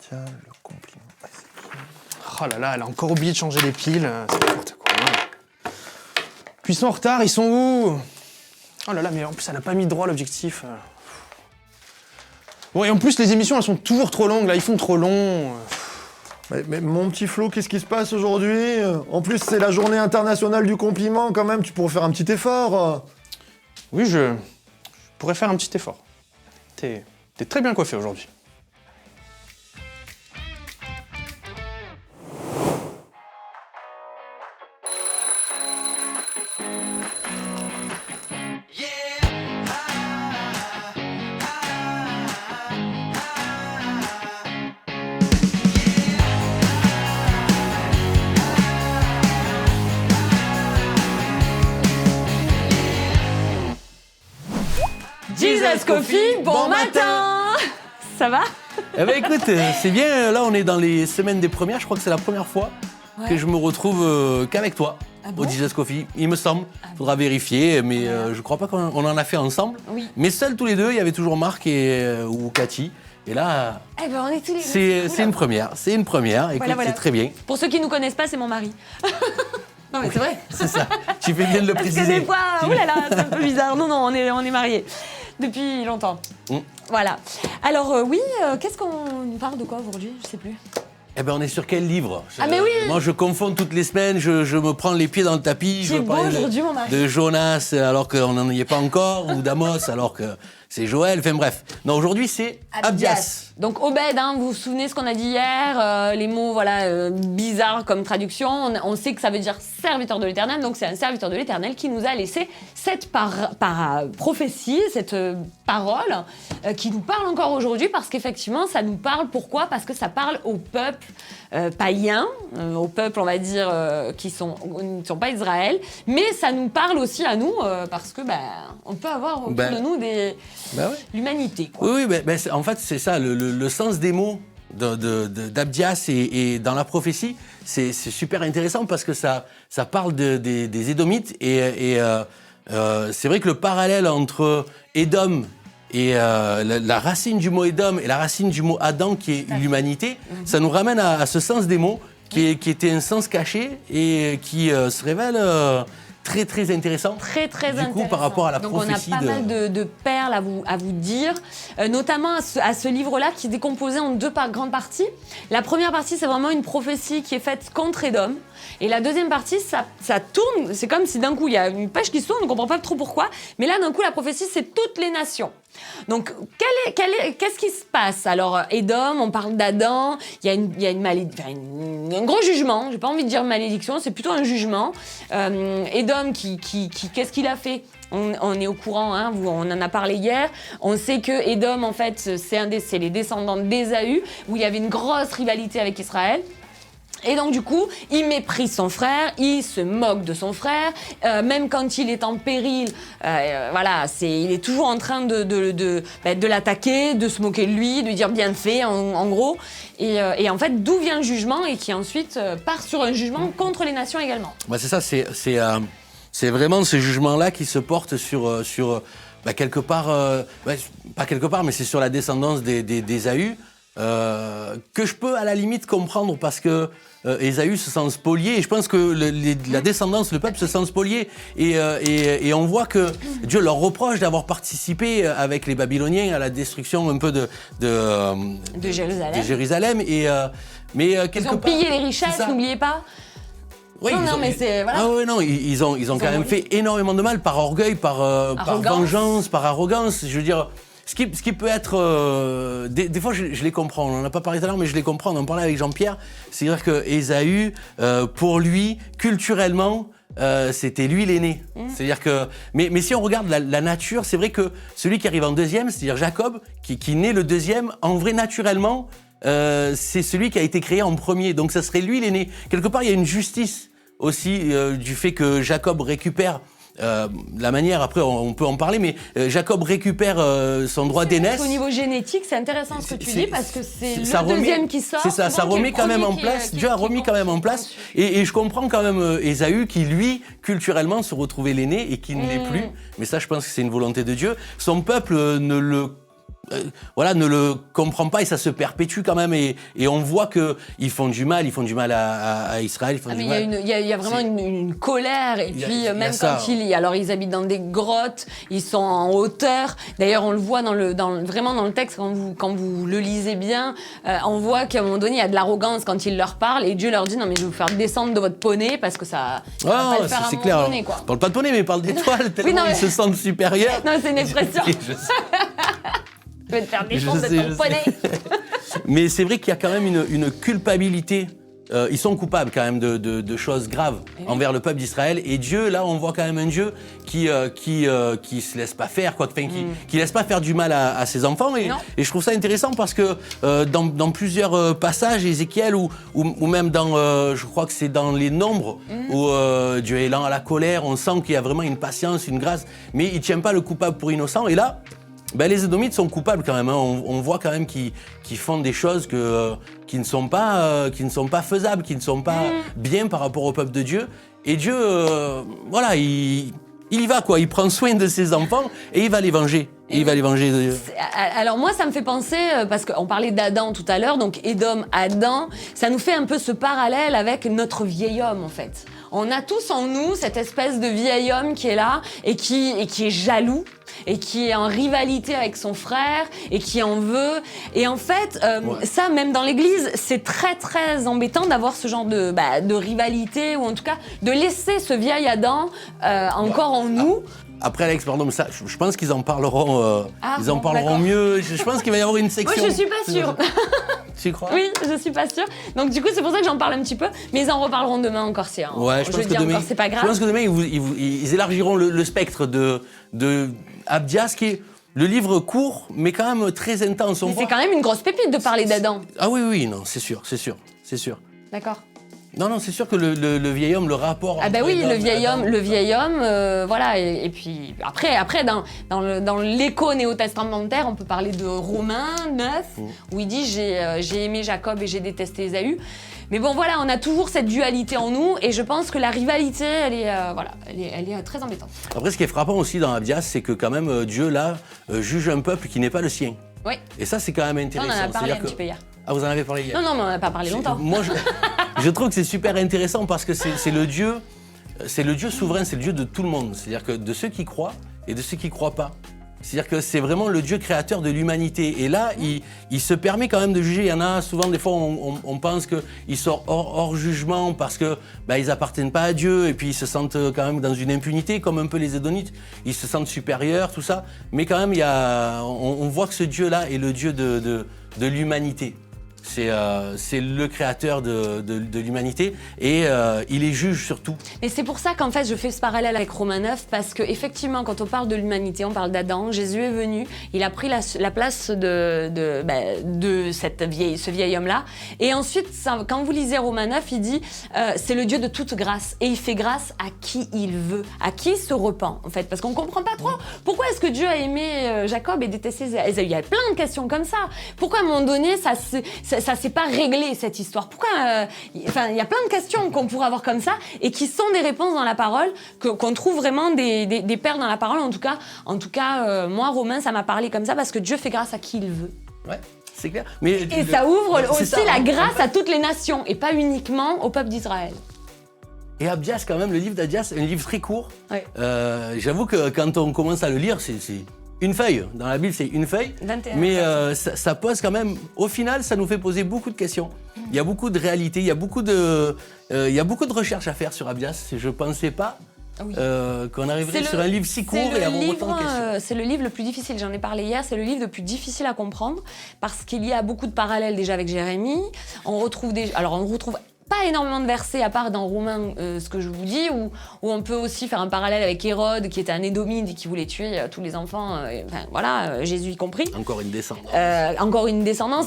Tiens, le compliment. Oh là là, elle a encore oublié de changer les piles. C'est n'importe quoi. Puis ils sont en retard, ils sont où? Oh là là, mais en plus, elle a pas mis droit l'objectif. Bon, et en plus, les émissions, elles sont toujours trop longues, là, ils font trop long. Mais mon petit Flo, qu'est-ce qui se passe aujourd'hui? En plus, c'est la journée internationale du compliment, quand même, tu pourrais faire un petit effort. Oui, je pourrais faire un petit effort. T'es très bien coiffé aujourd'hui. Jesus Coffee, bon matin. Ça va? Eh ben écoute, c'est bien, là on est dans les semaines des premières, je crois que c'est la première fois que je me retrouve qu'avec toi au Jesus Coffee, il me semble. Faudra vérifier, mais je crois pas qu'on en a fait ensemble. Oui. Mais seuls tous les deux, il y avait toujours Marc ou Cathy. Et là, Eh ben on est tous les deux. c'est une première, écoute, Voilà. c'est très bien. Pour ceux qui nous connaissent pas, c'est mon mari. Non mais c'est vrai. C'est ça, tu fais bien de le Parce que préciser. des fois, oulala, c'est un peu bizarre. Non, on est mariés depuis longtemps. Voilà. Alors oui, qu'est-ce qu'on parle de quoi aujourd'hui? Je sais plus. Eh ben on est sur quel livre? Ah mais oui. Moi je confonds toutes les semaines, je me prends les pieds dans le tapis. C'est Je beau parle aujourd'hui, mon mari. de Jonas alors qu'on n'en y est pas encore, ou d'Amos alors que c'est Joël, enfin bref. Non, aujourd'hui c'est Abdias. Donc Obed, hein, vous vous souvenez ce qu'on a dit hier, les mots bizarres comme traduction, on sait que ça veut dire serviteur de l'Éternel, donc c'est un serviteur de l'Éternel qui nous a laissé cette prophétie, cette parole qui nous parle encore aujourd'hui parce qu'effectivement ça nous parle, pourquoi? Parce que ça parle au peuple païen, au peuple on va dire qui ne sont pas Israël, mais ça nous parle aussi à nous parce que on peut avoir autour de nous l'humanité. Quoi. Oui, en fait c'est ça, le sens des mots d'Abdias et dans la prophétie, c'est super intéressant parce que ça parle des Édomites et c'est vrai que le parallèle entre Édom et la racine du mot Édom et la racine du mot Adam qui est l'humanité, ça nous ramène à ce sens des mots qui était un sens caché et qui se révèle très très intéressant. Très du coup, par rapport à la prophétie. Donc on a pas mal de perles à vous dire, notamment à ce livre-là qui est décomposé en deux grandes parties. La première partie, c'est vraiment une prophétie qui est faite contre Édom. Et la deuxième partie, ça tourne, c'est comme si d'un coup, il y a une page qui se tourne, on ne comprend pas trop pourquoi, mais là, d'un coup, la prophétie, c'est toutes les nations. Donc, qu'est-ce qui se passe? Alors, Édom, on parle d'Adam, il y a un gros jugement, j'ai pas envie de dire malédiction, c'est plutôt un jugement. Édom, qu'est-ce qu'il a fait? On est au courant, hein, on en a parlé hier. On sait que Édom, en fait, c'est les descendants d'Ésaü, où il y avait une grosse rivalité avec Israël. Et donc du coup, il méprise son frère, il se moque de son frère, même quand il est en péril, il est toujours en train de l'attaquer, de se moquer de lui, de lui dire bien fait, en gros. Et en fait, d'où vient le jugement et qui ensuite part sur un jugement contre les nations également. C'est ça, c'est vraiment ce jugement-là qui se porte sur quelque part, pas quelque part, mais c'est sur la descendance d'Ésaü. Que je peux à la limite comprendre parce que Ésaü se sent spolié et je pense que la descendance, le peuple se sent spolié et on voit que Dieu leur reproche d'avoir participé avec les Babyloniens à la destruction un peu de Jérusalem mais quelque ils ont part, pillé les richesses, n'oubliez pas. Oui, ils ont quand même fait énormément de mal par orgueil, par vengeance, par arrogance. Je veux dire, ce qui peut être... des fois, je les comprends. On n'en a pas parlé tout à l'heure, mais je les comprends. On en parlait avec Jean-Pierre. C'est-à-dire que Ésaü, pour lui, culturellement, c'était lui l'aîné. C'est-à-dire que... Mais si on regarde la nature, c'est vrai que celui qui arrive en deuxième, c'est-à-dire Jacob, qui naît le deuxième, en vrai, naturellement, c'est celui qui a été créé en premier. Donc ça serait lui l'aîné. Quelque part, il y a une justice aussi du fait que Jacob récupère la manière, après on peut en parler, mais Jacob récupère son droit d'aînesse. Au niveau génétique, c'est intéressant ce que tu dis parce que c'est le deuxième qui sort. C'est ça, ça remet quand même en place. Dieu a remis quand même en place. Et je comprends quand même Ésaü qui, lui, culturellement, se retrouvait l'aîné et qui ne l'est plus. Mais ça, je pense que c'est une volonté de Dieu. Son peuple ne le voilà, ne le comprend pas et ça se perpétue quand même. Et on voit qu'ils font du mal, à Israël. Il y a vraiment une colère. Et puis, même quand alors ils habitent dans des grottes, ils sont en hauteur. D'ailleurs, on le voit vraiment dans le texte, quand vous le lisez bien, on voit qu'à un moment donné, il y a de l'arrogance quand il leur parle. Et Dieu leur dit, non, mais je vais vous faire descendre de votre poney parce que ça va pas le faire à un moment donné, quoi. Parle pas de poney, mais parle d'étoiles, tellement ils se sentent supérieurs. Non, c'est une expression. Je vais te faire descendre de ton poney. Mais c'est vrai qu'il y a quand même une culpabilité. Ils sont coupables quand même de choses graves envers le peuple d'Israël. Et Dieu, là, on voit quand même un Dieu qui se laisse pas faire, quoi, qui laisse pas faire du mal à ses enfants. Et je trouve ça intéressant parce que dans plusieurs passages, Ézéchiel ou même dans, je crois que c'est dans les Nombres, où Dieu est lent à la colère, on sent qu'il y a vraiment une patience, une grâce, mais il tient pas le coupable pour innocent. Et là, les Édomites sont coupables quand même. Hein. On voit quand même qu'ils font des choses qui ne sont pas faisables, qui ne sont pas bien par rapport au peuple de Dieu. Et Dieu, voilà, il y va, quoi. Il prend soin de ses enfants et il va les venger. Alors moi, ça me fait penser, parce qu'on parlait d'Adam tout à l'heure, donc Édom, Adam, ça nous fait un peu ce parallèle avec notre vieil homme, en fait. On a tous en nous cette espèce de vieil homme qui est là et qui est jaloux et qui est en rivalité avec son frère et qui en veut. Et en fait, ça, même dans l'Église, c'est très, très embêtant d'avoir ce genre de rivalité, ou en tout cas de laisser ce vieil Adam encore en nous. Après, Alex, pardon, mais ça, je pense qu'ils en parleront, mieux. Je pense qu'il va y avoir une section. Moi, je suis pas sûre. Tu crois ? Oui, je suis pas sûre. Donc du coup, c'est pour ça que j'en parle un petit peu. Mais ils en reparleront demain encore, c'est je pense que demain, c'est pas grave. Je pense que demain, ils élargiront le spectre de Abdias, qui est le livre court, mais quand même très intense. Mais c'est quand même une grosse pépite de parler d'Adam. Ah oui, non, c'est sûr. D'accord. Non, c'est sûr que le vieil homme, le rapport... Ah bah oui, le vieil homme, voilà. Et puis après dans l'écho néo-testamentaire, on peut parler de Romains 9, où il dit j'ai aimé Jacob et j'ai détesté Ésaü. Mais bon, voilà, on a toujours cette dualité en nous, et je pense que la rivalité, elle est très embêtante. Après, ce qui est frappant aussi dans Abdias, c'est que quand même Dieu, là, juge un peuple qui n'est pas le sien. Oui. Et ça, c'est quand même intéressant. On en a parlé un petit peu hier. Ah, vous en avez parlé hier ? Non, mais on n'en a pas parlé longtemps. Moi, je trouve que c'est super intéressant parce que c'est le Dieu souverain, c'est le Dieu de tout le monde. C'est-à-dire que de ceux qui croient et de ceux qui ne croient pas. C'est-à-dire que c'est vraiment le Dieu créateur de l'humanité. Et là, il se permet quand même de juger. Il y en a souvent, des fois, on pense qu'ils sont hors jugement parce que ils appartiennent pas à Dieu et puis ils se sentent quand même dans une impunité, comme un peu les Édonites. Ils se sentent supérieurs, tout ça. Mais quand même, on voit que ce Dieu-là est le Dieu de l'humanité. C'est le créateur de l'humanité et il les juge surtout. Et c'est pour ça qu'en fait je fais ce parallèle avec Romains 9, parce qu'effectivement quand on parle de l'humanité, on parle d'Adam, Jésus est venu, il a pris la place de ce vieil homme-là. Et ensuite, quand vous lisez Romains 9, il dit c'est le Dieu de toute grâce et il fait grâce à qui il veut, à qui se repent en fait, parce qu'on comprend pas trop pourquoi est-ce que Dieu a aimé Jacob et détesté Ésaü. Il y a plein de questions comme ça. Pourquoi à un moment donné ça s'est pas réglé, cette histoire? Pourquoi il y a plein de questions qu'on pourrait avoir comme ça et qui sont des réponses dans la parole, qu'on trouve vraiment des perles dans la parole. En tout cas, moi, Romain, ça m'a parlé comme ça parce que Dieu fait grâce à qui il veut. Ouais, c'est clair. Ça ouvre aussi la grâce à toutes les nations et pas uniquement au peuple d'Israël. Et Abdias, quand même, le livre d'Abdias, un livre très court. Ouais. J'avoue que quand on commence à le lire, c'est une feuille. Dans la Bible, c'est une feuille. 21. Mais ça pose quand même... Au final, ça nous fait poser beaucoup de questions. Il y a beaucoup de réalités, il y a beaucoup de recherches à faire sur Abdias. Je ne pensais pas qu'on arriverait sur un livre si court et avoir autant de questions. C'est le livre le plus difficile, j'en ai parlé hier, c'est le livre le plus difficile à comprendre parce qu'il y a beaucoup de parallèles déjà avec Jérémie. On retrouve pas énormément de versets à part dans Romains, ce que je vous dis, où on peut aussi faire un parallèle avec Hérode, qui était un Édomite et qui voulait tuer tous les enfants, Jésus y compris. Encore une descendance.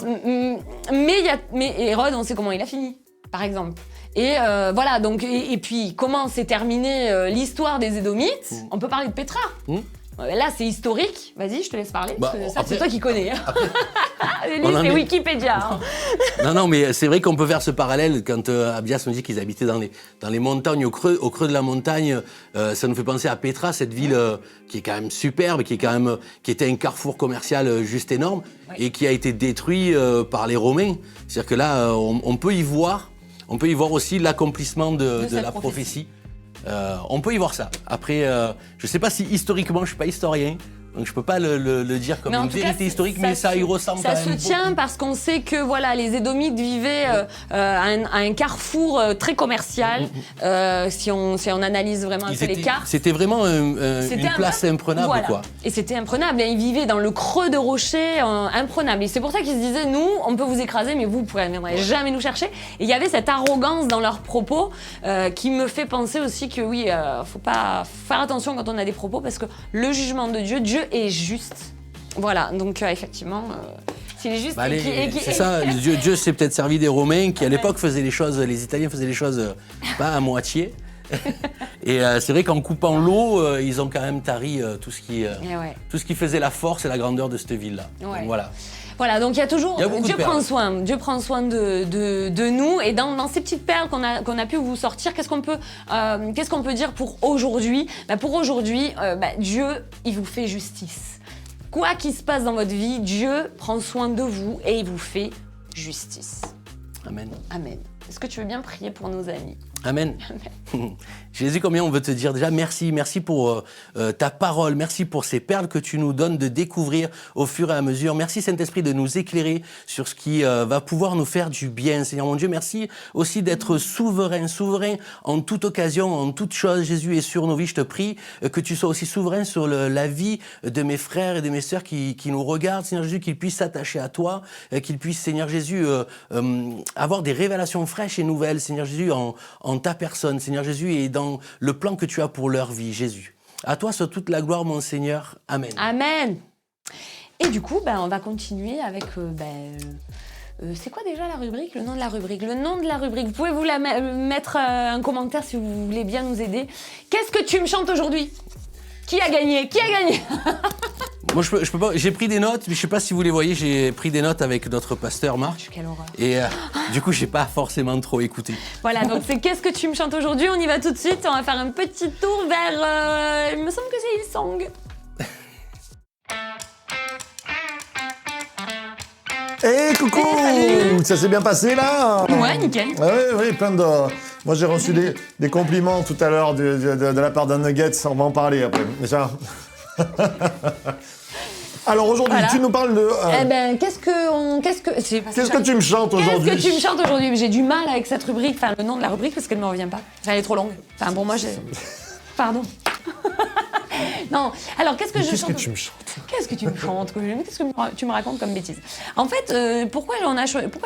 Mais Hérode, on sait comment il a fini, par exemple. Et puis comment s'est terminée l'histoire des Édomites. On peut parler de Pétra. Là, c'est historique. Vas-y, je te laisse parler. Bah, parce que ça, après- c'est toi qui connais. Hein. Lui, On en c'est est- Wikipédia. Hein. Non, mais c'est vrai qu'on peut faire ce parallèle quand Abdias nous dit qu'ils habitaient dans les montagnes, au creux de la montagne. Ça nous fait penser à Petra, cette ville qui est quand même superbe, qui était un carrefour commercial juste énorme et qui a été détruit par les Romains. C'est-à-dire que là, on peut y voir aussi l'accomplississement de la prophétie. On peut y voir ça. Après, je ne sais pas si historiquement, je ne suis pas historien. Donc je peux pas le dire comme une vérité historique, mais ça y ressemble quand même. Ça se tient parce qu'on sait que voilà, les Édomites vivaient à un carrefour très commercial. Si on analyse vraiment un peu les cartes. C'était vraiment une place imprenable, voilà. quoi. Et c'était imprenable. Ils vivaient dans le creux de rochers, imprenable. Et c'est pour ça qu'ils se disaient, nous, on peut vous écraser, mais vous ne viendrez jamais nous chercher. Et il y avait cette arrogance dans leurs propos qui me fait penser aussi que oui, faut pas faire attention quand on a des propos parce que le jugement de Dieu est juste. Voilà, donc effectivement, s'il est juste c'est ça, Dieu s'est peut-être servi des Romains qui à l'époque faisaient les choses, les Italiens faisaient les choses pas à moitié. Et c'est vrai qu'en coupant l'eau, ils ont quand même tari tout ce qui faisait la force et la grandeur de cette ville-là. Ouais. Donc, voilà. Voilà, donc il y a toujours Dieu prend soin de nous et dans ces petites perles qu'on a pu vous sortir, qu'est-ce qu'on peut dire pour aujourd'hui ? Pour aujourd'hui, Dieu, il vous fait justice. Quoi qu'il se passe dans votre vie, Dieu prend soin de vous et il vous fait justice. Amen. Amen. Est-ce que tu veux bien prier pour nos amis ? Amen. Jésus, combien on veut te dire déjà merci pour ta parole, merci pour ces perles que tu nous donnes de découvrir au fur et à mesure. Merci Saint-Esprit de nous éclairer sur ce qui va pouvoir nous faire du bien. Seigneur mon Dieu, merci aussi d'être souverain en toute occasion, en toute chose. Jésus est sur nos vies. Je te prie que tu sois aussi souverain sur la vie de mes frères et de mes sœurs qui nous regardent. Seigneur Jésus, qu'ils puissent s'attacher à toi, qu'ils puissent, Seigneur Jésus, avoir des révélations fraîches et nouvelles, Seigneur Jésus, en ta personne, Seigneur Jésus, et dans le plan que tu as pour leur vie, Jésus. À toi soit toute la gloire, mon Seigneur. Amen. Amen. Et du coup, on va continuer avec... c'est quoi déjà la rubrique ? Le nom de la rubrique. Le nom de la rubrique. Vous pouvez vous la mettre un commentaire si vous voulez bien nous aider. Qu'est-ce que tu me chantes aujourd'hui ? Qui a gagné ? Moi, je peux pas. J'ai pris des notes, mais je sais pas si vous les voyez. J'ai pris des notes avec notre pasteur Marc. Quelle horreur. Et du coup, j'ai pas forcément trop écouté. Voilà, donc c'est Qu'est-ce que tu me chantes aujourd'hui ? On y va tout de suite. On va faire un petit tour vers... il me semble que c'est Hillsong. Hey, coucou! Salut. Ça s'est bien passé là? Ouais, nickel. Oui, plein de... Moi j'ai reçu des compliments tout à l'heure de la part d'un Nuggets, on va en parler après. Mais ça... Alors aujourd'hui, Voilà. tu nous parles de... Qu'est-ce que tu me chantes aujourd'hui? Qu'est-ce que tu me chantes aujourd'hui? J'ai du mal avec cette rubrique, enfin le nom de la rubrique parce qu'elle ne me revient pas. Enfin, elle est trop longue. Enfin pour moi, Pardon. Non, alors qu'est-ce que je chante? Qu'est-ce que tu me chantes? Qu'est-ce que tu me chantes? Qu'est-ce que tu me racontes comme bêtise? En fait, pourquoi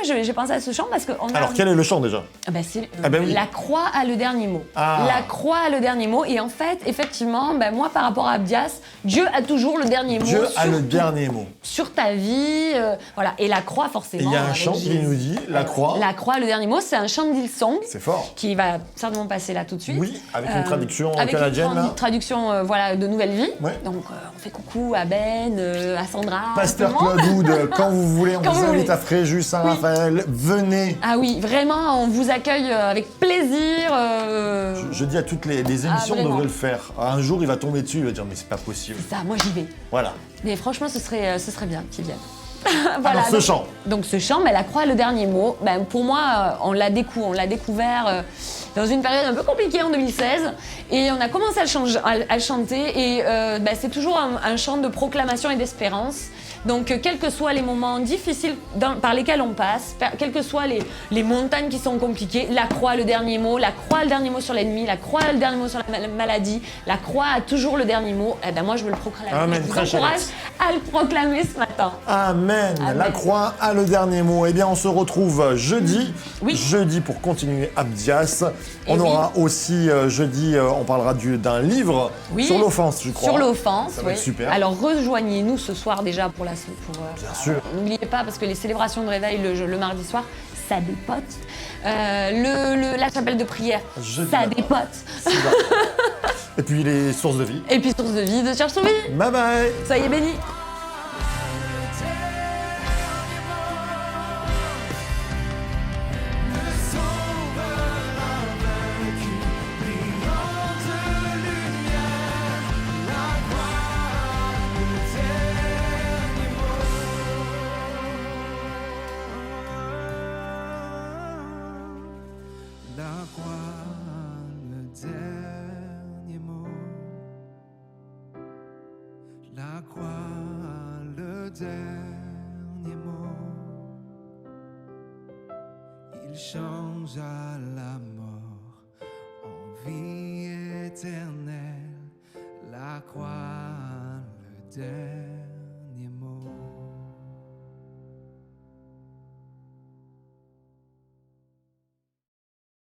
j'ai pensé à ce chant? Parce que Alors quel est le chant déjà? C'est oui. La croix a le dernier mot. Ah. La croix a le dernier mot. Et en fait, effectivement, moi par rapport à Abdias, Dieu a toujours le dernier mot. Dieu a le dernier mot. Sur ta vie, voilà. Et la croix, forcément. Et il y a un chant qui nous dit la croix. La croix, le dernier mot, c'est un chant d'Hillsong. C'est fort. Qui va certainement passer là tout de suite. Oui, avec une traduction avec canadienne là. Une traduction de Nouvelle Vie. Ouais. Donc on fait coucou à Ben, à Sandra. Pasteur tout le monde. Claude Wood, quand vous voulez, on Quand vous vous invite voulez. à Fréjus, Saint-Raphaël. Venez. Ah oui, vraiment, on vous accueille avec plaisir. Je dis à toutes les émissions vraiment. devraient le faire. Un jour, il va tomber dessus, il va dire mais c'est pas possible. Ça, moi j'y vais. Voilà. Mais franchement, ce serait bien qu'il vienne. Alors ce chant. Donc ce chant, la croix, le dernier mot. Pour moi, on l'a découvert dans une période un peu compliquée en 2016, et on a commencé à le chanter. Et c'est toujours un chant de proclamation et d'espérance. Donc, quels que soient les moments difficiles par lesquels on passe, quelles que soient les montagnes qui sont compliquées, la croix, le dernier mot, la croix, le dernier mot sur l'ennemi, la croix, le dernier mot sur la maladie, la croix a toujours le dernier mot. Moi, je veux le proclamer. Amen. Je vous encourage à le proclamer ce matin. Amen. Amen. La croix a le dernier mot. Eh bien, on se retrouve jeudi. Oui. Jeudi pour continuer Abdias. Et On oui. aura aussi jeudi, on parlera d'un livre Oui. sur l'offense, je crois. Sur l'offense, Ça va oui. être super. Alors rejoignez-nous ce soir déjà pour Bien sûr. N'oubliez pas, parce que les célébrations de réveil le mardi soir, ça dépote. La chapelle de prière, Jeudi ça matin. dépote. Et puis les sources de vie. Et puis source de vie de Serge Survie. Bye bye. Soyez bénis. La croix, le dernier mot. La croix, le dernier mot. Il change à la mort en vie éternelle. La croix, le dernier